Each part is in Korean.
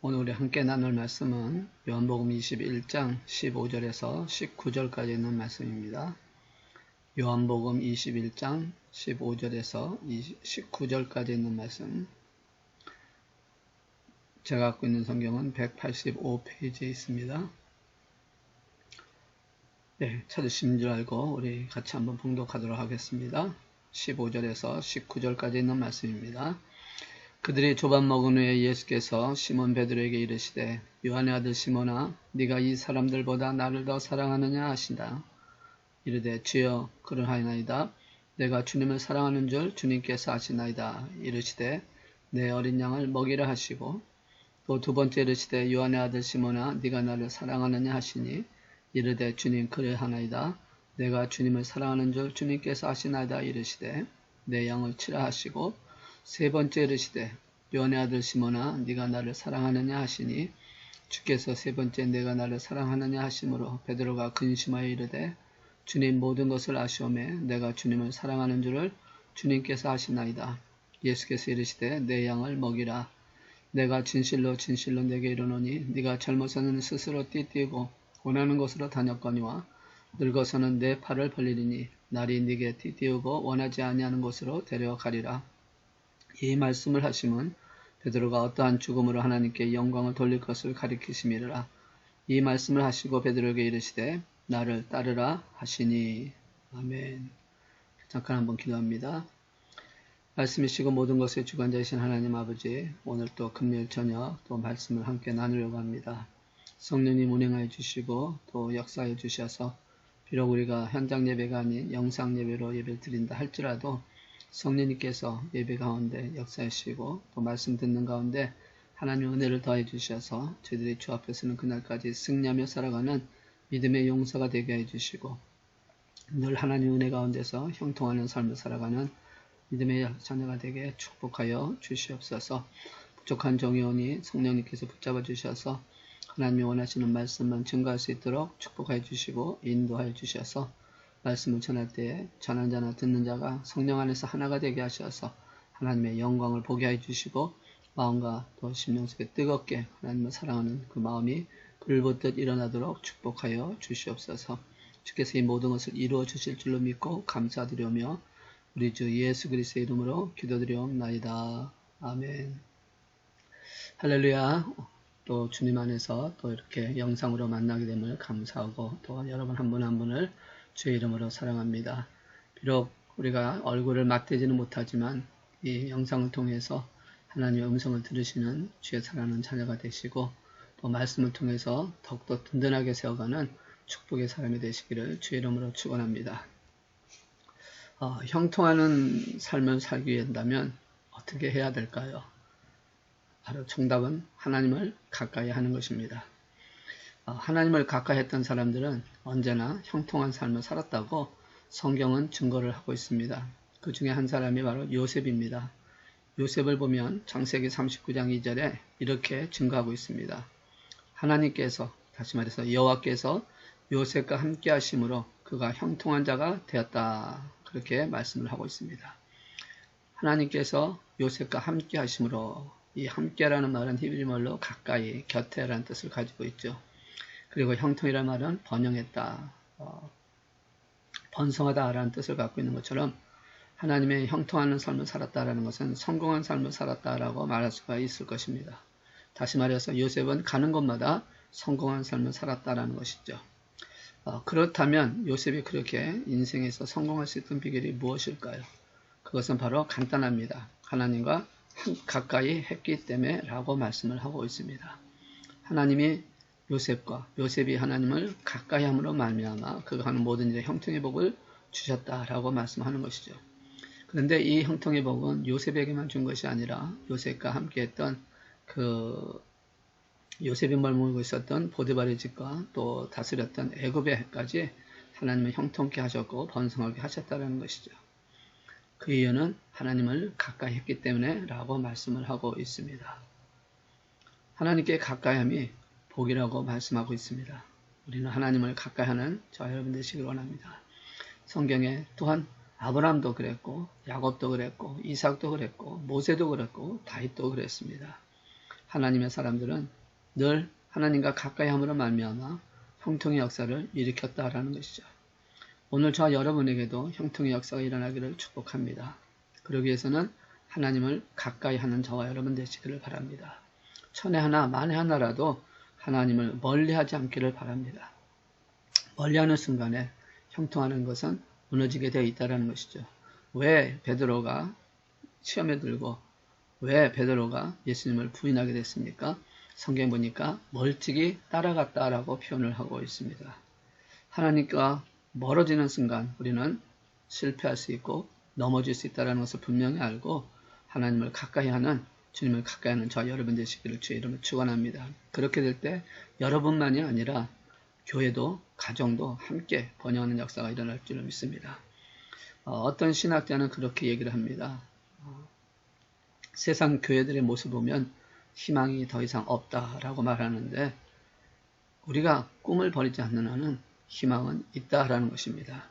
오늘 우리 함께 나눌 말씀은 요한복음 21장 15절에서 19절까지 있는 말씀입니다. 요한복음 21장 15절에서 19절까지 있는 말씀. 제가 갖고 있는 성경은 185페이지에 있습니다. 네, 찾으신 줄 알고 우리 같이 한번 봉독하도록 하겠습니다. 15절에서 19절까지 있는 말씀입니다. 그들이 조밥 먹은 후에 예수께서 시몬 베드로에게 이르시되 요한의 아들 시몬아 네가 이 사람들보다 나를 더 사랑하느냐 하신다. 이르되 주여 그러하나이다. 내가 주님을 사랑하는 줄 주님께서 아시나이다. 이르시되 내 어린 양을 먹이라 하시고 또 두 번째 이르시되 요한의 아들 시몬아 네가 나를 사랑하느냐 하시니 이르되 주님 그러하나이다. 내가 주님을 사랑하는 줄 주님께서 아시나이다. 이르시되 내 양을 치라 하시고 세 번째 이르시되 요한의 아들 시몬아 네가 나를 사랑하느냐 하시니 주께서 세 번째 내가 나를 사랑하느냐 하심으로 베드로가 근심하여 이르되 주님 모든 것을 아시오매 내가 주님을 사랑하는 줄을 주님께서 아시나이다. 예수께서 이르시되 내 양을 먹이라. 내가 진실로 진실로 내게 이르노니 네가 젊어서는 스스로 띠띠고 원하는 곳으로 다녔거니와 늙어서는 내 팔을 벌리리니 날이 네게 띠띠우고 원하지 아니하는 곳으로 데려가리라. 이 말씀을 하심은 베드로가 어떠한 죽음으로 하나님께 영광을 돌릴 것을 가리키심이라. 이 말씀을 하시고 베드로에게 이르시되 나를 따르라 하시니. 아멘. 잠깐 한번 기도합니다. 말씀이시고 모든 것의 주관자이신 하나님 아버지, 오늘 또 금요일 저녁 또 말씀을 함께 나누려고 합니다. 성령님 운행하여 주시고 또 역사하여 주셔서 비록 우리가 현장 예배가 아닌 영상 예배로 예배를 드린다 할지라도 성령님께서 예배 가운데 역사하시고 또 말씀 듣는 가운데 하나님의 은혜를 더해 주셔서 저희들이 주 앞에서는 그날까지 승리하며 살아가는 믿음의 용사가 되게 해 주시고 늘 하나님의 은혜 가운데서 형통하는 삶을 살아가는 믿음의 자녀가 되게 축복하여 주시옵소서. 부족한 종이오니 성령님께서 붙잡아 주셔서 하나님이 원하시는 말씀만 증거할 수 있도록 축복하여 주시고 인도하여 주셔서 말씀을 전할 때에 전한 자나 듣는 자가 성령 안에서 하나가 되게 하셔서 하나님의 영광을 보게 해 주시고 마음과 또 심령 속에 뜨겁게 하나님을 사랑하는 그 마음이 불붙듯 일어나도록 축복하여 주시옵소서. 주께서 이 모든 것을 이루어 주실 줄로 믿고 감사드리오며 우리 주 예수 그리스도의 이름으로 기도드리옵나이다. 아멘. 할렐루야. 또 주님 안에서 또 이렇게 영상으로 만나게 됨을 감사하고 또 여러분 한 분 한 분을 주의 이름으로 사랑합니다. 비록 우리가 얼굴을 맞대지는 못하지만 이 영상을 통해서 하나님의 음성을 들으시는 주의 사랑하는 자녀가 되시고 또 말씀을 통해서 더욱더 든든하게 세워가는 축복의 사람이 되시기를 주의 이름으로 축원합니다. 형통하는 삶을 살기 위해 한다면 어떻게 해야 될까요? 바로 정답은 하나님을 가까이 하는 것입니다. 하나님을 가까이 했던 사람들은 언제나 형통한 삶을 살았다고 성경은 증거를 하고 있습니다. 그 중에 한 사람이 바로 요셉입니다. 요셉을 보면 창세기 39장 2절에 이렇게 증거하고 있습니다. 하나님께서, 다시 말해서 여호와께서 요셉과 함께 하심으로 그가 형통한 자가 되었다. 그렇게 말씀을 하고 있습니다. 하나님께서 요셉과 함께 하심으로, 이 함께라는 말은 히브리 말로 가까이, 곁에라는 뜻을 가지고 있죠. 그리고 형통이라는 말은 번영했다, 번성하다라는 뜻을 갖고 있는 것처럼 하나님의 형통하는 삶을 살았다라는 것은 성공한 삶을 살았다라고 말할 수가 있을 것입니다. 다시 말해서 요셉은 가는 곳마다 성공한 삶을 살았다라는 것이죠. 그렇다면 요셉이 그렇게 인생에서 성공할 수 있던 비결이 무엇일까요? 그것은 바로 간단합니다. 하나님과 가까이 했기 때문에 라고 말씀을 하고 있습니다. 하나님이 요셉이 하나님을 가까이 함으로 말미암아 그가 하는 모든 일에 형통의 복을 주셨다라고 말씀하는 것이죠. 그런데 이 형통의 복은 요셉에게만 준 것이 아니라 요셉과 함께했던 요셉이 머물고 있었던 보디발의 집과 또 다스렸던 애굽에까지 하나님을 형통케 하셨고 번성하게 하셨다는 것이죠. 그 이유는 하나님을 가까이 했기 때문에 라고 말씀을 하고 있습니다. 하나님께 가까이함이 복이라고 말씀하고 있습니다. 우리는 하나님을 가까이 하는 저와 여러분 되시길 원합니다. 성경에 또한 아브라함도 그랬고 야곱도 그랬고 이삭도 그랬고 모세도 그랬고 다윗도 그랬습니다. 하나님의 사람들은 늘 하나님과 가까이 함으로 말미암아 형통의 역사를 일으켰다라는 것이죠. 오늘 저와 여러분에게도 형통의 역사가 일어나기를 축복합니다. 그러기 위해서는 하나님을 가까이 하는 저와 여러분 되시기를 바랍니다. 천에 하나 만에 하나라도 하나님을 멀리하지 않기를 바랍니다. 멀리하는 순간에 형통하는 것은 무너지게 되어 있다는 것이죠. 왜 베드로가 시험에 들고 왜 베드로가 예수님을 부인하게 됐습니까? 성경 보니까 멀찍이 따라갔다라고 표현을 하고 있습니다. 하나님과 멀어지는 순간 우리는 실패할 수 있고 넘어질 수 있다는 것을 분명히 알고 하나님을 가까이 하는 주님을 가까이 하는 저와 여러분 되시기를 주의 이름으로 축원합니다. 그렇게 될 때 여러분만이 아니라 교회도 가정도 함께 번영하는 역사가 일어날 줄을 믿습니다. 어떤 신학자는 그렇게 얘기를 합니다. 세상 교회들의 모습을 보면 희망이 더 이상 없다라고 말하는데 우리가 꿈을 버리지 않는 한은 희망은 있다라는 것입니다.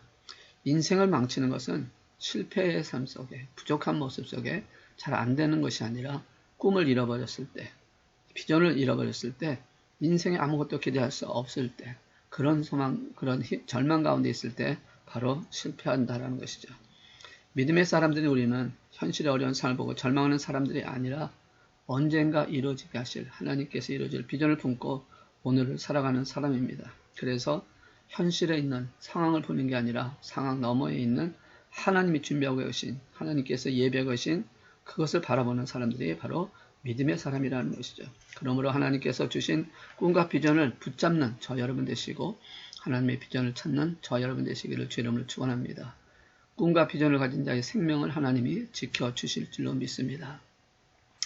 인생을 망치는 것은 실패의 삶 속에 부족한 모습 속에 잘 안 되는 것이 아니라 꿈을 잃어버렸을 때 비전을 잃어버렸을 때 인생에 아무것도 기대할 수 없을 때 그런 소망 그런 절망 가운데 있을 때 바로 실패한다라는 것이죠. 믿음의 사람들이 우리는 현실의 어려운 삶을 보고 절망하는 사람들이 아니라 언젠가 이루어지게 하실 하나님께서 이루어질 비전을 품고 오늘을 살아가는 사람입니다. 그래서 현실에 있는 상황을 보는 게 아니라 상황 너머에 있는 하나님이 준비하고 계신 하나님께서 예배하고 계신 그것을 바라보는 사람들이 바로 믿음의 사람이라는 것이죠. 그러므로 하나님께서 주신 꿈과 비전을 붙잡는 저 여러분 되시고 하나님의 비전을 찾는 저 여러분 되시기를 주 이름으로 축원합니다. 꿈과 비전을 가진 자의 생명을 하나님이 지켜주실 줄로 믿습니다.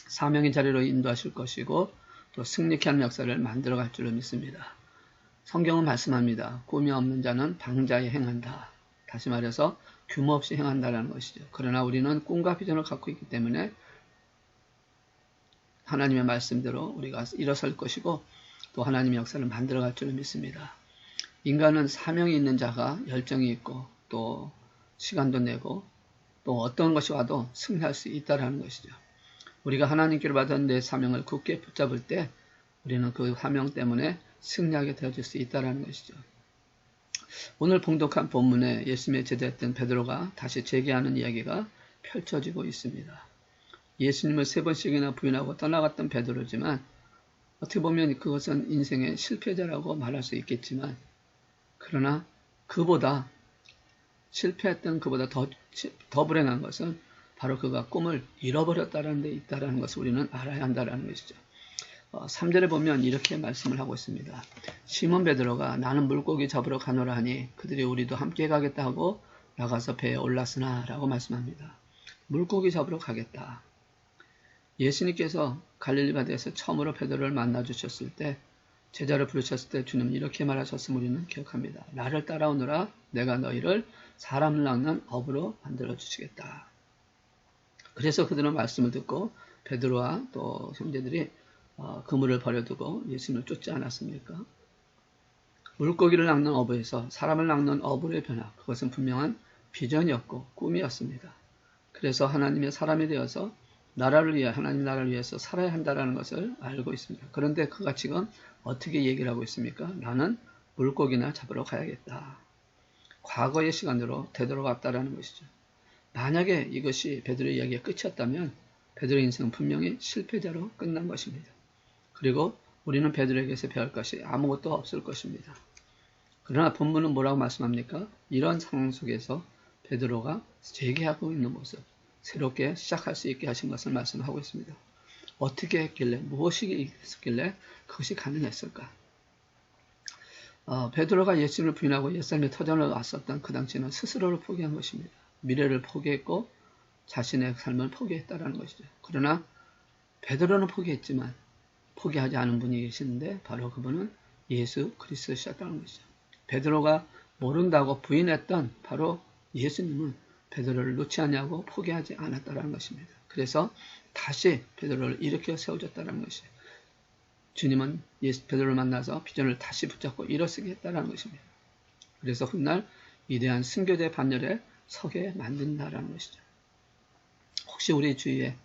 사명의 자리로 인도하실 것이고 또 승리케 하는 역사를 만들어갈 줄로 믿습니다. 성경은 말씀합니다. 꿈이 없는 자는 방자에 행한다. 다시 말해서 규모 없이 행한다는 것이죠. 그러나 우리는 꿈과 비전을 갖고 있기 때문에 하나님의 말씀대로 우리가 일어설 것이고 또 하나님의 역사를 만들어갈 줄로 믿습니다. 인간은 사명이 있는 자가 열정이 있고 또 시간도 내고 또 어떤 것이 와도 승리할 수 있다는 것이죠. 우리가 하나님께로 받은 내 사명을 굳게 붙잡을 때 우리는 그 사명 때문에 승리하게 되어질 수 있다는 것이죠. 오늘 봉독한 본문에 예수님의 제자였던 베드로가 다시 재기하는 이야기가 펼쳐지고 있습니다. 예수님을 3번씩이나 부인하고 떠나갔던 베드로지만 어떻게 보면 그것은 인생의 실패자라고 말할 수 있겠지만 그러나 그보다 실패했던 그보다 더 불행한 것은 바로 그가 꿈을 잃어버렸다는 데 있다는 것을 우리는 알아야 한다는 것이죠. 3절에 보면 이렇게 말씀을 하고 있습니다. 시몬 베드로가 나는 물고기 잡으러 가노라 하니 그들이 우리도 함께 가겠다 하고 나가서 배에 올랐으나 라고 말씀합니다. 물고기 잡으러 가겠다. 예수님께서 갈릴리 바다에서 처음으로 베드로를 만나 주셨을 때 제자를 부르셨을 때 주님은 이렇게 말하셨음을 우리는 기억합니다. 나를 따라오너라 내가 너희를 사람을 낚는 어부로 만들어 주시겠다. 그래서 그들은 말씀을 듣고 베드로와 또 형제들이 그물을 버려두고 예수님을 쫓지 않았습니까? 물고기를 낚는 어부에서 사람을 낚는 어부의 변화, 그것은 분명한 비전이었고 꿈이었습니다. 그래서 하나님의 사람이 되어서 나라를 위해 하나님 나라를 위해서 살아야 한다는 것을 알고 있습니다. 그런데 그가 지금 어떻게 얘기를 하고 있습니까? 나는 물고기나 잡으러 가야겠다. 과거의 시간으로 되돌아갔다라는 것이죠. 만약에 이것이 베드로의 이야기가 끝이었다면 베드로의 인생은 분명히 실패자로 끝난 것입니다. 그리고 우리는 베드로에게서 배울 것이 아무것도 없을 것입니다. 그러나 본문은 뭐라고 말씀합니까? 이런 상황 속에서 베드로가 재기하고 있는 모습, 새롭게 시작할 수 있게 하신 것을 말씀하고 있습니다. 어떻게 했길래, 무엇이 있었길래 그것이 가능했을까? 베드로가 예수님을 부인하고 옛삶의 터전을 왔었던 그 당시에는 스스로를 포기한 것입니다. 미래를 포기했고 자신의 삶을 포기했다는 것이죠. 그러나 베드로는 포기했지만 포기하지 않은 분이 계시는데 바로 그분은 예수 그리스도셨다는 것이죠. 베드로가 모른다고 부인했던 바로 예수님은 베드로를 놓지 않냐고 포기하지 않았다는 것입니다. 그래서 다시 베드로를 일으켜 세워줬다는 것이죠. 주님은 베드로를 만나서 비전을 다시 붙잡고 일어서게 했다는 것입니다. 그래서 훗날 위대한 순교자의 반열에 서게 만든다는 것이죠. 혹시 우리 주위에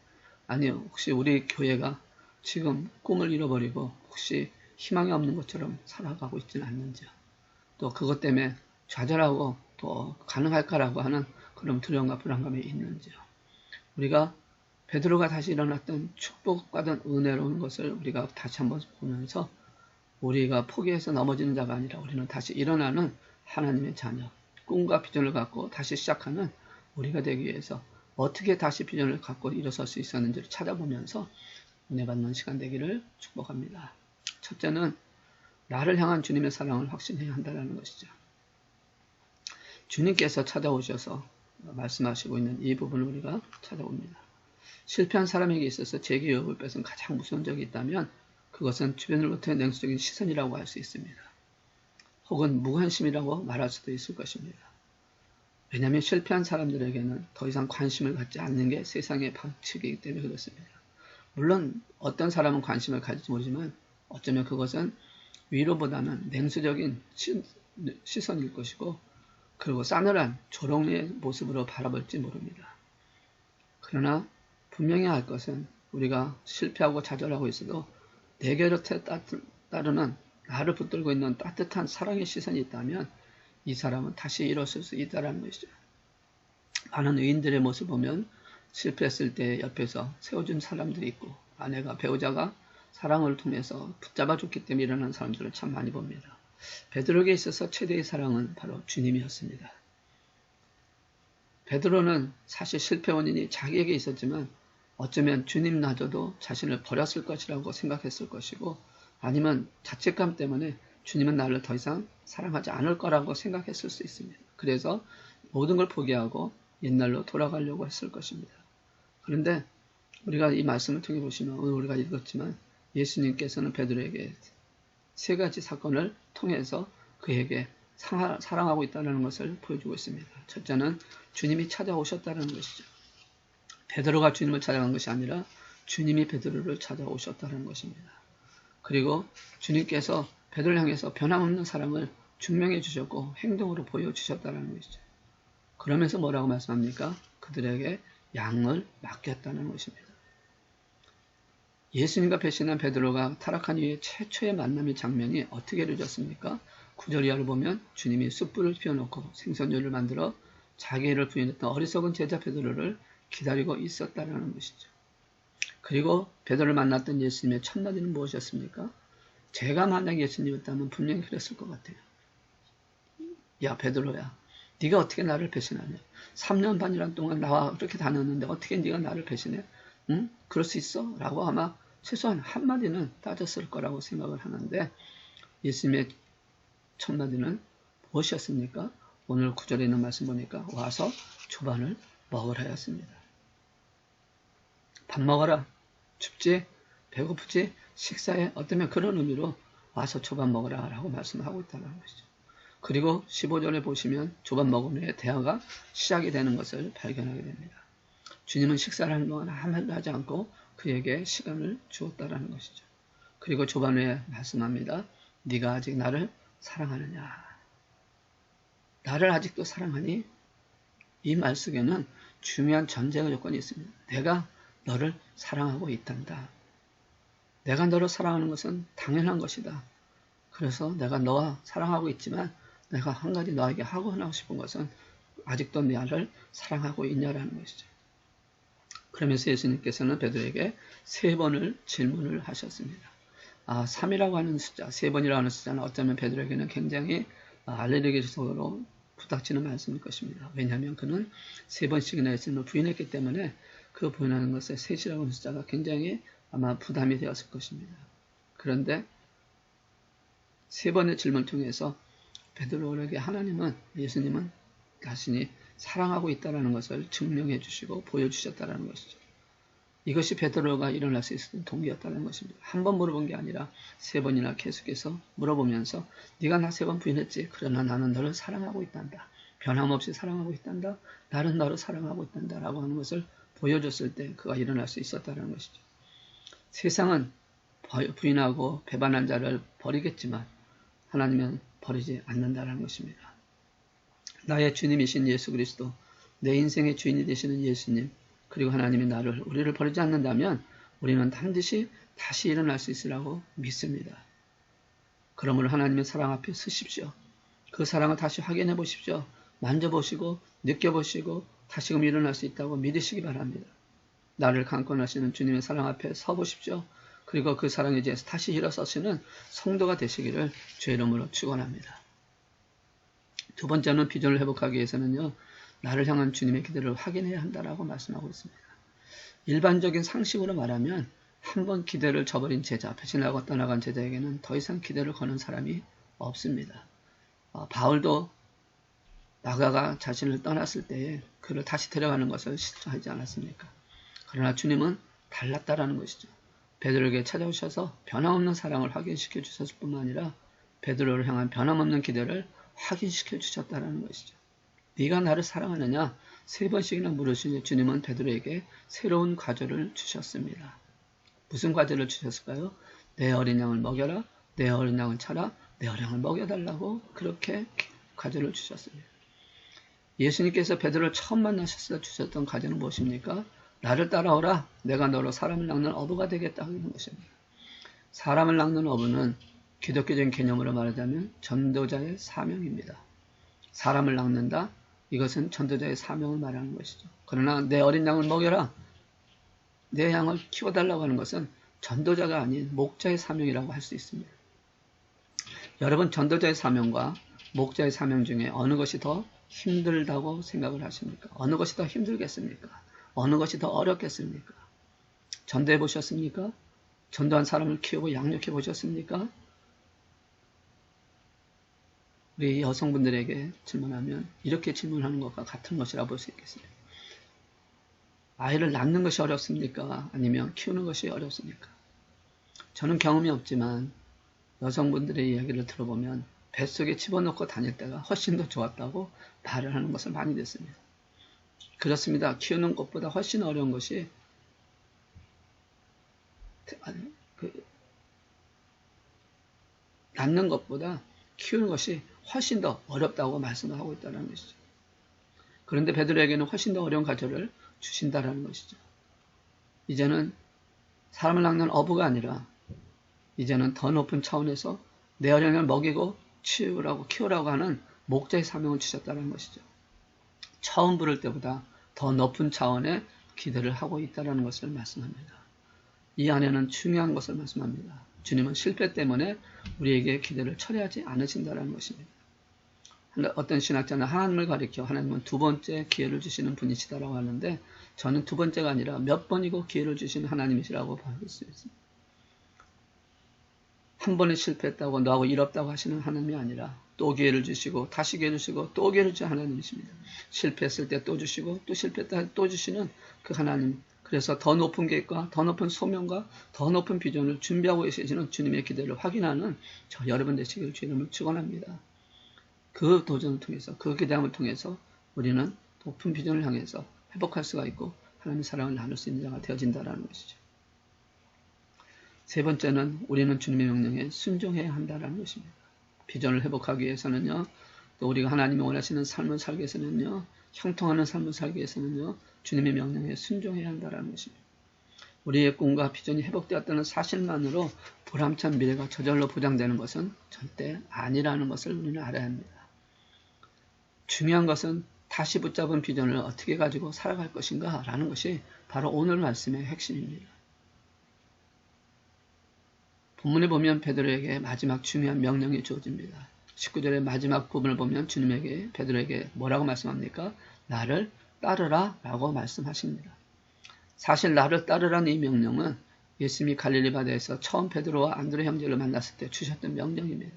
혹시 우리 교회가 지금 꿈을 잃어버리고 혹시 희망이 없는 것처럼 살아가고 있지는 않는지요. 또 그것 때문에 좌절하고 또 가능할까라고 하는 그런 두려움과 불안감이 있는지요. 우리가 베드로가 다시 일어났던 축복받은 은혜로운 것을 우리가 다시 한번 보면서 우리가 포기해서 넘어지는 자가 아니라 우리는 다시 일어나는 하나님의 자녀, 꿈과 비전을 갖고 다시 시작하는 우리가 되기 위해서 어떻게 다시 비전을 갖고 일어설 수 있었는지를 찾아보면서 은혜 받는 시간 되기를 축복합니다. 첫째는 나를 향한 주님의 사랑을 확신해야 한다는 것이죠. 주님께서 찾아오셔서 말씀하시고 있는 이 부분을 우리가 찾아봅니다. 실패한 사람에게 있어서 재기업을 뺏은 가장 무서운 적이 있다면 그것은 주변으로부터의 냉소적인 시선이라고 할 수 있습니다. 혹은 무관심이라고 말할 수도 있을 것입니다. 왜냐하면 실패한 사람들에게는 더 이상 관심을 갖지 않는 게 세상의 방식이기 때문에 그렇습니다. 물론 어떤 사람은 관심을 가질지 모르지만 어쩌면 그것은 위로보다는 냉소적인 시선일 것이고 그리고 싸늘한 조롱의 모습으로 바라볼지 모릅니다. 그러나 분명히 할 것은 우리가 실패하고 좌절하고 있어도 내 곁에 따르는 나를 붙들고 있는 따뜻한 사랑의 시선이 있다면 이 사람은 다시 일어설 수 있다는 것이죠. 많은 의인들의 모습을 보면 실패했을 때 옆에서 세워준 사람들이 있고 아내가 배우자가 사랑을 통해서 붙잡아줬기 때문에 일어나는 사람들을 참 많이 봅니다. 베드로에게 있어서 최대의 사랑은 바로 주님이었습니다. 베드로는 사실 실패 원인이 자기에게 있었지만 어쩌면 주님마저도 자신을 버렸을 것이라고 생각했을 것이고 아니면 자책감 때문에 주님은 나를 더 이상 사랑하지 않을 거라고 생각했을 수 있습니다. 그래서 모든 걸 포기하고 옛날로 돌아가려고 했을 것입니다. 그런데 우리가 이 말씀을 통해 보시면 오늘 우리가 읽었지만 예수님께서는 베드로에게 세 가지 사건을 통해서 그에게 사랑하고 있다는 것을 보여주고 있습니다. 첫째는 주님이 찾아오셨다는 것이죠. 베드로가 주님을 찾아간 것이 아니라 주님이 베드로를 찾아오셨다는 것입니다. 그리고 주님께서 베드로를 향해서 변함없는 사랑을 증명해 주셨고 행동으로 보여주셨다는 것이죠. 그러면서 뭐라고 말씀합니까? 그들에게 양을 맡겼다는 것입니다. 예수님과 배신한 베드로가 타락한 이후에 최초의 만남의 장면이 어떻게 이루어졌습니까? 9절 이하를 보면 주님이 숯불을 피워놓고 생선류를 만들어 자기를 부인했던 어리석은 제자 베드로를 기다리고 있었다는 것이죠. 그리고 베드로를 만났던 예수님의 첫마디는 무엇이었습니까? 제가 만약 예수님이었다면 분명히 그랬을 것 같아요. 야 베드로야, 네가 어떻게 나를 배신하냐? 3년 반이란 동안 나와 그렇게 다녔는데 어떻게 네가 나를 배신해? 응? 그럴 수 있어? 라고 아마 최소한 한마디는 따졌을 거라고 생각을 하는데 예수님의 첫마디는 무엇이었습니까? 오늘 9절에 있는 말씀 보니까 와서 조반을 먹으라 하였습니다. 밥 먹어라. 춥지? 배고프지? 식사해? 어쩌면 그런 의미로 와서 조반 먹으라 라고 말씀하고 있다는 것이죠. 그리고 15절에 보시면 조반 먹은 후에 대화가 시작이 되는 것을 발견하게 됩니다. 주님은 식사를 하는 동안 아무 말도 하지 않고 그에게 시간을 주었다라는 것이죠. 그리고 조반 후에 말씀합니다. 네가 아직 나를 사랑하느냐? 나를 아직도 사랑하니? 이 말 속에는 중요한 전제가 조건이 있습니다. 내가 너를 사랑하고 있단다. 내가 너를 사랑하는 것은 당연한 것이다. 그래서 내가 너와 사랑하고 있지만 내가 한 가지 너에게 하고 싶은 것은 아직도 나를 사랑하고 있냐라는 것이죠. 그러면서 예수님께서는 베드로에게 3번을 질문을 하셨습니다. 3이라고 하는 숫자, 3번이라고 하는 숫자는 어쩌면 베드로에게는 굉장히 알레르기적으로 부닥치는 말씀일 것입니다. 왜냐하면 그는 3번씩이나 예수님을 부인했기 때문에 그 부인하는 것에 3이라고 하는 숫자가 굉장히 아마 부담이 되었을 것입니다. 그런데 3번의 질문을 통해서 베드로에게 예수님은 자신이 사랑하고 있다는 것을 증명해 주시고 보여주셨다는 것이죠. 이것이 베드로가 일어날 수 있었던 동기였다는 것입니다. 한 번 물어본 게 아니라 3번이나 계속해서 물어보면서 네가 나 3번 부인했지? 그러나 나는 너를 사랑하고 있단다. 변함없이 사랑하고 있단다. 나는 너를 사랑하고 있단다. 라고 하는 것을 보여줬을 때 그가 일어날 수 있었다는 것이죠. 세상은 부인하고 배반한 자를 버리겠지만 하나님은 버리지 않는다는 것입니다. 나의 주님이신 예수 그리스도, 내 인생의 주인이 되시는 예수님, 그리고 하나님이 우리를 버리지 않는다면 우리는 반드시 다시 일어날 수 있으라고 믿습니다. 그러므로 하나님의 사랑 앞에 서십시오. 그 사랑을 다시 확인해 보십시오. 만져보시고 느껴보시고 다시금 일어날 수 있다고 믿으시기 바랍니다. 나를 강권하시는 주님의 사랑 앞에 서보십시오. 그리고 그 사랑에 대해서 다시 일어서시는 성도가 되시기를 주의 이름으로 축원합니다. 두 번째는 비전을 회복하기 위해서는요. 나를 향한 주님의 기대를 확인해야 한다라고 말씀하고 있습니다. 일반적인 상식으로 말하면 한번 기대를 저버린 제자, 배신하고 떠나간 제자에게는 더 이상 기대를 거는 사람이 없습니다. 바울도 나가가 자신을 떠났을 때에 그를 다시 데려가는 것을 시도하지 않았습니까? 그러나 주님은 달랐다라는 것이죠. 베드로에게 찾아오셔서 변함없는 사랑을 확인시켜 주셨을 뿐만 아니라 베드로를 향한 변함없는 기대를 확인시켜 주셨다라는 것이죠. 네가 나를 사랑하느냐? 3번씩이나 물으시니 주님은 베드로에게 새로운 과제를 주셨습니다. 무슨 과제를 주셨을까요? 내 어린 양을 먹여라, 내 어린 양을 차라, 내 어린 양을 먹여달라고 그렇게 과제를 주셨습니다. 예수님께서 베드로를 처음 만나셨을 때 주셨던 과제는 무엇입니까? 나를 따라오라, 내가 너로 사람을 낚는 어부가 되겠다는 것입니다. 사람을 낚는 어부는 기독교적인 개념으로 말하자면 전도자의 사명입니다. 사람을 낚는다? 이것은 전도자의 사명을 말하는 것이죠. 그러나 내 어린 양을 먹여라, 내 양을 키워달라고 하는 것은 전도자가 아닌 목자의 사명이라고 할 수 있습니다. 여러분, 전도자의 사명과 목자의 사명 중에 어느 것이 더 힘들다고 생각을 하십니까? 어느 것이 더 힘들겠습니까? 어느 것이 더 어렵겠습니까? 전도해 보셨습니까? 전도한 사람을 키우고 양육해 보셨습니까? 우리 여성분들에게 질문하면 이렇게 질문하는 것과 같은 것이라 볼 수 있겠습니다. 아이를 낳는 것이 어렵습니까? 아니면 키우는 것이 어렵습니까? 저는 경험이 없지만 여성분들의 이야기를 들어보면 뱃속에 집어넣고 다닐 때가 훨씬 더 좋았다고 말을 하는 것을 많이 듣습니다. 그렇습니다. 키우는 것보다 훨씬 어려운 것이 낳는 것보다 키우는 것이 훨씬 더 어렵다고 말씀을 하고 있다는 것이죠. 그런데 베드로에게는 훨씬 더 어려운 과제를 주신다라는 것이죠. 이제는 사람을 낚는 어부가 아니라 이제는 더 높은 차원에서 내 어린을 먹이고 키우라고 하는 목자의 사명을 주셨다는 것이죠. 처음 부를 때보다 더 높은 차원의 기대를 하고 있다는 것을 말씀합니다. 이 안에는 중요한 것을 말씀합니다. 주님은 실패 때문에 우리에게 기대를 철회하지 않으신다는 것입니다. 어떤 신학자는 하나님을 가리켜 하나님은 두 번째 기회를 주시는 분이시다라고 하는데 저는 두 번째가 아니라 몇 번이고 기회를 주시는 하나님이시라고 볼 수 있습니다. 한 번에 실패했다고 너하고 일 없다고 하시는 하나님이 아니라 또 기회를 주시고 다시 기회를 주시고 또 기회를 주시는 하나님이십니다. 실패했을 때 또 주시고 또 실패했을 때 또 주시는 그 하나님. 그래서 더 높은 계획과 더 높은 소명과 더 높은 비전을 준비하고 계시는 주님의 기대를 확인하는 저 여러분 되시기를 주님을 축원합니다. 그 도전을 통해서 그 기대함을 통해서 우리는 높은 비전을 향해서 회복할 수가 있고 하나님의 사랑을 나눌 수 있는 자가 되어진다는 것이죠. 세 번째는 우리는 주님의 명령에 순종해야 한다는 것입니다. 비전을 회복하기 위해서는요. 또 우리가 하나님이 원하시는 삶을 살기 위해서는요. 형통하는 삶을 살기 위해서는요. 주님의 명령에 순종해야 한다는 것입니다. 우리의 꿈과 비전이 회복되었다는 사실만으로 보람찬 미래가 저절로 보장되는 것은 절대 아니라는 것을 우리는 알아야 합니다. 중요한 것은 다시 붙잡은 비전을 어떻게 가지고 살아갈 것인가 라는 것이 바로 오늘 말씀의 핵심입니다. 본문에 보면 베드로에게 마지막 중요한 명령이 주어집니다. 19절의 마지막 부분을 보면 주님에게 베드로에게 뭐라고 말씀합니까? 나를 따르라 라고 말씀하십니다. 사실 나를 따르라는 이 명령은 예수님이 갈릴리 바다에서 처음 베드로와 안드레 형제를 만났을 때 주셨던 명령입니다.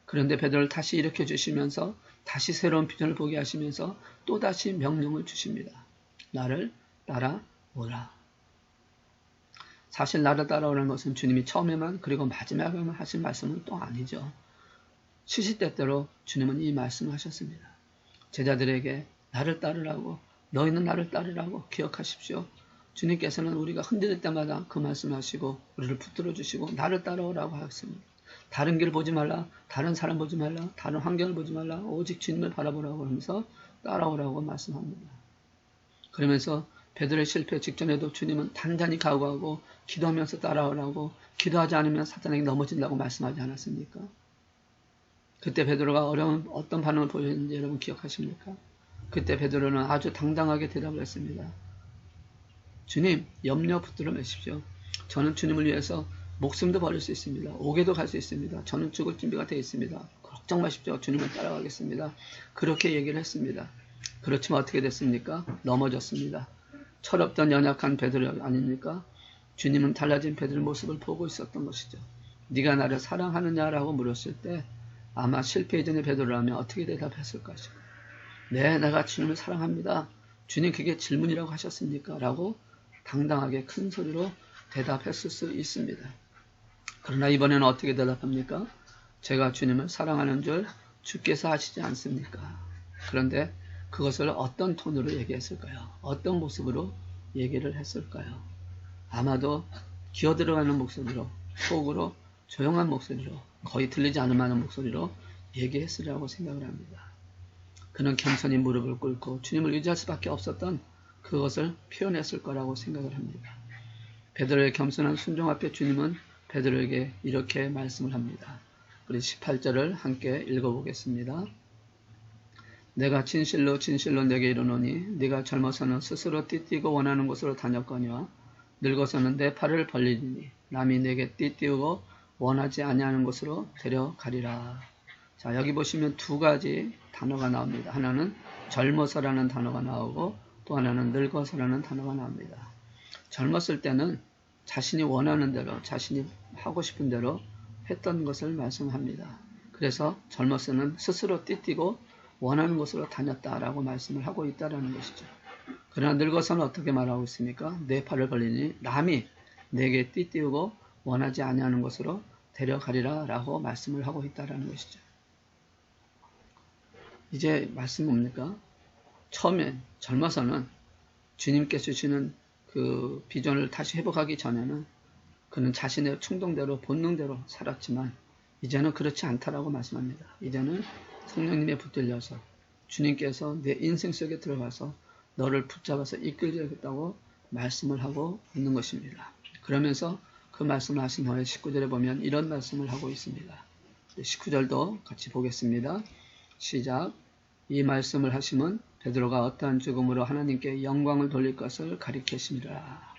그런데 베드로를 다시 일으켜 주시면서 다시 새로운 비전을 보게 하시면서 또다시 명령을 주십니다. 나를 따라오라. 사실 나를 따라오라는 것은 주님이 처음에만 그리고 마지막에만 하신 말씀은 또 아니죠. 시시때때로 주님은 이 말씀을 하셨습니다. 제자들에게 나를 따르라고 너희는 나를 따르라고 기억하십시오. 주님께서는 우리가 흔들릴 때마다 그 말씀하시고 우리를 붙들어 주시고 나를 따라오라고 하셨습니다. 다른 길 보지 말라, 다른 사람 보지 말라, 다른 환경을 보지 말라, 오직 주님을 바라보라고 하면서 따라오라고 말씀합니다. 그러면서 베드로의 실패 직전에도 주님은 단단히 각오하고 기도하면서 따라오라고, 기도하지 않으면 사탄에게 넘어진다고 말씀하지 않았습니까? 그때 베드로가 어떤 반응을 보였는지 여러분 기억하십니까? 그때 베드로는 아주 당당하게 대답을 했습니다. 주님, 염려 붙들어 매십시오. 저는 주님을 위해서 목숨도 버릴 수 있습니다. 옥에도 갈 수 있습니다. 저는 죽을 준비가 되어 있습니다. 걱정 마십시오. 주님을 따라가겠습니다. 그렇게 얘기를 했습니다. 그렇지만 어떻게 됐습니까? 넘어졌습니다. 철없던 연약한 베드로 아닙니까? 주님은 달라진 베드로의 모습을 보고 있었던 것이죠. 네가 나를 사랑하느냐라고 물었을 때 아마 실패 이전의 베드로라면 어떻게 대답했을 것이고, 네, 내가 주님을 사랑합니다. 주님 그게 질문이라고 하셨습니까? 라고 당당하게 큰 소리로 대답했을 수 있습니다. 그러나 이번에는 어떻게 대답합니까? 제가 주님을 사랑하는 줄 주께서 아시지 않습니까? 그런데 그것을 어떤 톤으로 얘기했을까요? 어떤 모습으로 얘기를 했을까요? 아마도 기어들어가는 목소리로, 속으로 조용한 목소리로, 거의 들리지 않을 만한 목소리로 얘기했으리라고 생각을 합니다. 그는 겸손히 무릎을 꿇고 주님을 의지할 수밖에 없었던 그것을 표현했을 거라고 생각을 합니다. 베드로의 겸손한 순종 앞에 주님은 베드로에게 이렇게 말씀을 합니다. 우리 18절을 함께 읽어보겠습니다. 내가 진실로 진실로 내게 이르노니 네가 젊어서는 스스로 띠띠고 원하는 곳으로 다녔거니와 늙어서는 내 팔을 벌리니 남이 내게 띠띠우고 원하지 아니하는 곳으로 데려가리라. 자, 여기 보시면 두 가지 단어가 나옵니다. 하나는 젊어서라는 단어가 나오고 또 하나는 늙어서라는 단어가 나옵니다. 젊었을 때는 자신이 원하는 대로, 자신이 하고 싶은 대로 했던 것을 말씀합니다. 그래서 젊었을 스스로 띠띠고 원하는 곳으로 다녔다라고 말씀을 하고 있다라는 것이죠. 그러나 늙어서는 어떻게 말하고 있습니까? 내 팔을 벌리니 남이 내게 띠띠우고 원하지 아니하는 곳으로 데려가리라 라고 말씀을 하고 있다라는 것이죠. 이제 말씀 뭡니까? 처음에 젊어서는 주님께서 주시는 그 비전을 다시 회복하기 전에는 그는 자신의 충동대로 본능대로 살았지만 이제는 그렇지 않다라고 말씀합니다. 이제는 성령님에 붙들려서 주님께서 내 인생 속에 들어가서 너를 붙잡아서 이끌려겠다고 말씀을 하고 있는 것입니다. 그러면서 그 말씀을 하신 후에 19절에 보면 이런 말씀을 하고 있습니다. 19절도 같이 보겠습니다. 시작. 이 말씀을 하심은 베드로가 어떠한 죽음으로 하나님께 영광을 돌릴 것을 가리키심이라.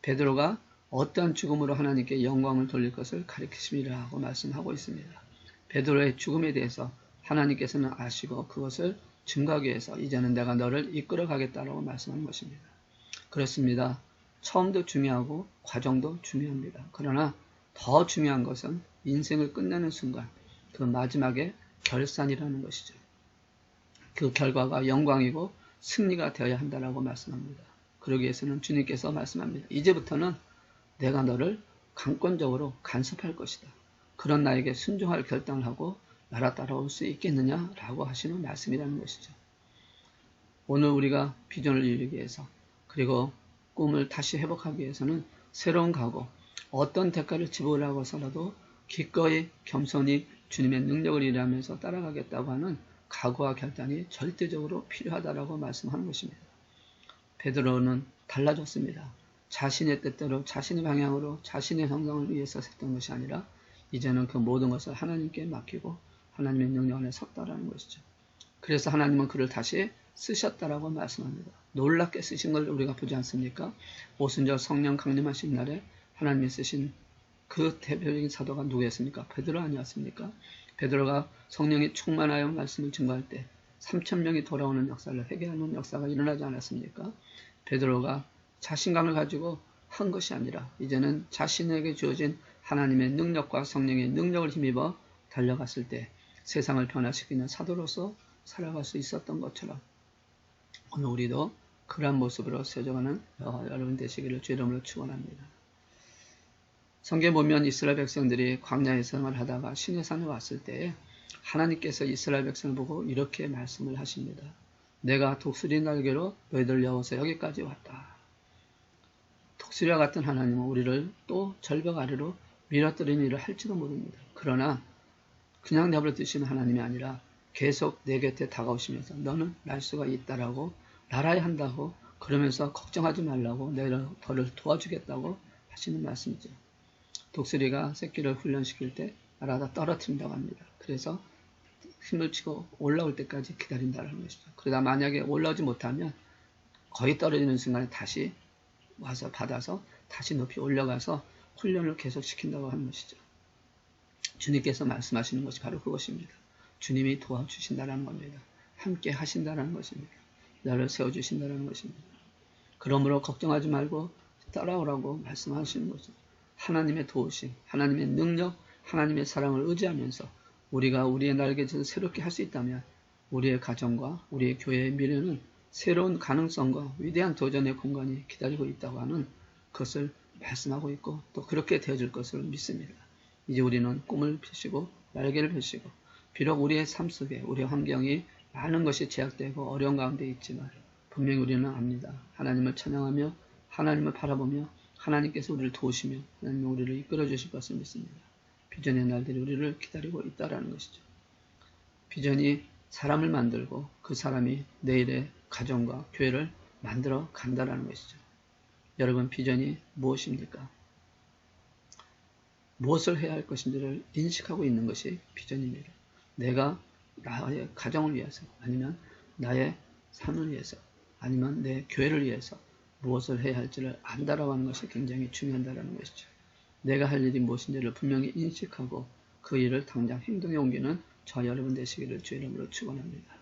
베드로가 어떠한 죽음으로 하나님께 영광을 돌릴 것을 가리키심이라 하고 말씀하고 있습니다. 베드로의 죽음에 대해서 하나님께서는 아시고 그것을 증거하기 위해서 이제는 내가 너를 이끌어 가겠다라고 말씀하는 것입니다. 그렇습니다. 처음도 중요하고 과정도 중요합니다. 그러나 더 중요한 것은 인생을 끝내는 순간 그 마지막에 결산이라는 것이죠. 그 결과가 영광이고 승리가 되어야 한다라고 말씀합니다. 그러기 위해서는 주님께서 말씀합니다. 이제부터는 내가 너를 강권적으로 간섭할 것이다. 그런 나에게 순종할 결단을 하고 나라 따라올 수 있겠느냐라고 하시는 말씀이라는 것이죠. 오늘 우리가 비전을 이루기 위해서 그리고 꿈을 다시 회복하기 위해서는 새로운 각오, 어떤 대가를 지불하고 하서라도 기꺼이 겸손히 주님의 능력을 일하면서 따라가겠다고 하는 각오와 결단이 절대적으로 필요하다라고 말씀하는 것입니다. 베드로는 달라졌습니다. 자신의 뜻대로 자신의 방향으로 자신의 형상을 위해서 했던 것이 아니라 이제는 그 모든 것을 하나님께 맡기고 하나님의 능력 안에 섰다라는 것이죠. 그래서 하나님은 그를 다시 쓰셨다라고 말씀합니다. 놀랍게 쓰신 걸 우리가 보지 않습니까? 오순절 성령 강림하신 날에 하나님이 쓰신 그 대표적인 사도가 누구였습니까? 베드로 아니었습니까? 베드로가 성령이 충만하여 말씀을 증거할 때 3,000명이 돌아오는 역사를 회개하는 역사가 일어나지 않았습니까? 베드로가 자신감을 가지고 한 것이 아니라 이제는 자신에게 주어진 하나님의 능력과 성령의 능력을 힘입어 달려갔을 때 세상을 변화시키는 사도로서 살아갈 수 있었던 것처럼 오늘 우리도 그러한 모습으로 세워가는 여러분 되시기를 주 이름으로 축원합니다. 성경에 보면 이스라엘 백성들이 광야의 생활을 하다가 시내산에 왔을 때 하나님께서 이스라엘 백성을 보고 이렇게 말씀을 하십니다. 내가 독수리 날개로 너희들 여워서 여기까지 왔다. 독수리와 같은 하나님은 우리를 또 절벽 아래로 밀어뜨리는 일을 할지도 모릅니다. 그러나 그냥 내버려 두시는 하나님이 아니라 계속 내 곁에 다가오시면서 너는 날 수가 있다라고 날아야 한다고 그러면서 걱정하지 말라고 내가 너를 도와주겠다고 하시는 말씀이죠. 독수리가 새끼를 훈련시킬 때 날아다 떨어뜨린다고 합니다. 그래서 힘을 치고 올라올 때까지 기다린다는 것이죠. 그러다 만약에 올라오지 못하면 거의 떨어지는 순간에 다시 와서 받아서 다시 높이 올려가서 훈련을 계속 시킨다고 하는 것이죠. 주님께서 말씀하시는 것이 바로 그것입니다. 주님이 도와주신다는 겁니다. 함께 하신다는 것입니다. 나를 세워주신다는 것입니다. 그러므로 걱정하지 말고 따라오라고 말씀하시는 거죠. 하나님의 도우심, 하나님의 능력, 하나님의 사랑을 의지하면서 우리가 우리의 날개짓을 새롭게 할 수 있다면 우리의 가정과 우리의 교회의 미래는 새로운 가능성과 위대한 도전의 공간이 기다리고 있다고 하는 것을 말씀하고 있고 또 그렇게 되어질 것을 믿습니다. 이제 우리는 꿈을 펼치고 날개를 펼치고 비록 우리의 삶 속에 우리의 환경이 많은 것이 제약되고 어려운 가운데 있지만 분명히 우리는 압니다. 하나님을 찬양하며 하나님을 바라보며 하나님께서 우리를 도우시며 하나님이 우리를 이끌어 주실 것을 믿습니다. 비전의 날들이 우리를 기다리고 있다는 것이죠. 비전이 사람을 만들고 그 사람이 내일의 가정과 교회를 만들어 간다는 것이죠. 여러분 비전이 무엇입니까? 무엇을 해야 할 것인지를 인식하고 있는 것이 비전입니다. 내가 나의 가정을 위해서 아니면 나의 삶을 위해서 아니면 내 교회를 위해서 무엇을 해야 할지를 안다라고 하는 것이 굉장히 중요하다는 것이죠. 내가 할 일이 무엇인지를 분명히 인식하고 그 일을 당장 행동에 옮기는 저 여러분 되시기를 주의 이름으로 축원합니다.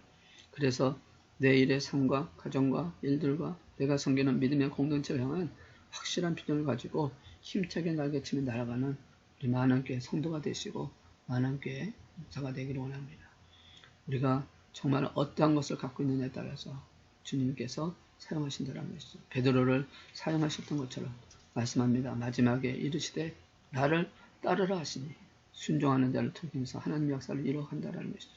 그래서 내 일의 삶과 가정과 일들과 내가 섬기는 믿음의 공동체를 향한 확실한 비전을 가지고 힘차게 날개치며 날아가는 우리 만안교회 성도가 되시고 만안교회 목사가 되기를 원합니다. 우리가 정말 어떠한 것을 갖고 있느냐에 따라서 주님께서 사용하신다는 것이죠. 베드로를 사용하셨던 것처럼 말씀합니다. 마지막에 이르시되 나를 따르라 하시니 순종하는 자를 통해서 하나님의 역사를 이루어간다는 것이죠.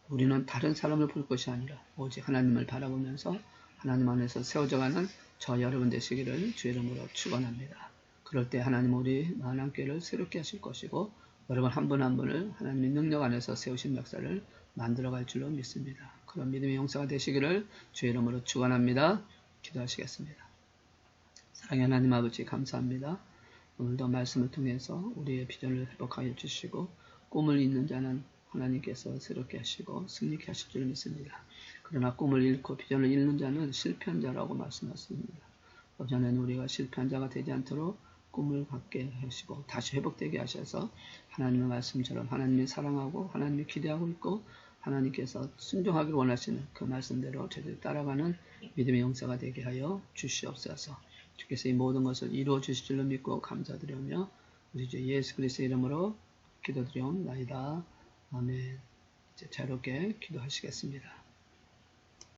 우리는 다른 사람을 볼 것이 아니라 오직 하나님을 바라보면서 하나님 안에서 세워져가는 저 여러분 되시기를 주의 이름으로 축원합니다. 그럴 때 하나님 우리 만안교회를 새롭게 하실 것이고 여러분 한 분 한 분을 하나님의 능력 안에서 세우신 역사를 만들어갈 줄로 믿습니다. 그런 믿음의 용사가 되시기를 주의 이름으로 축원합니다. 기도하시겠습니다. 사랑의 하나님 아버지 감사합니다. 오늘도 말씀을 통해서 우리의 비전을 회복하여 주시고 꿈을 잇는 자는 하나님께서 새롭게 하시고 승리케 하실 줄 믿습니다. 그러나 꿈을 잃고 비전을 잃는 자는 실패한 자라고 말씀하셨습니다. 오전에는 우리가 실패한 자가 되지 않도록 꿈을 갖게 하시고 다시 회복되게 하셔서 하나님의 말씀처럼 하나님이 사랑하고 하나님이 기대하고 있고 하나님께서 순종하기를 원하시는 그 말씀대로 저희들이 따라가는 믿음의 용사가 되게 하여 주시옵소서. 주께서 이 모든 것을 이루어 주실 줄로 믿고 감사드리며 우리 주 예수 그리스도의 이름으로 기도드리옵나이다. 아멘. 이제 자유롭게 기도하시겠습니다.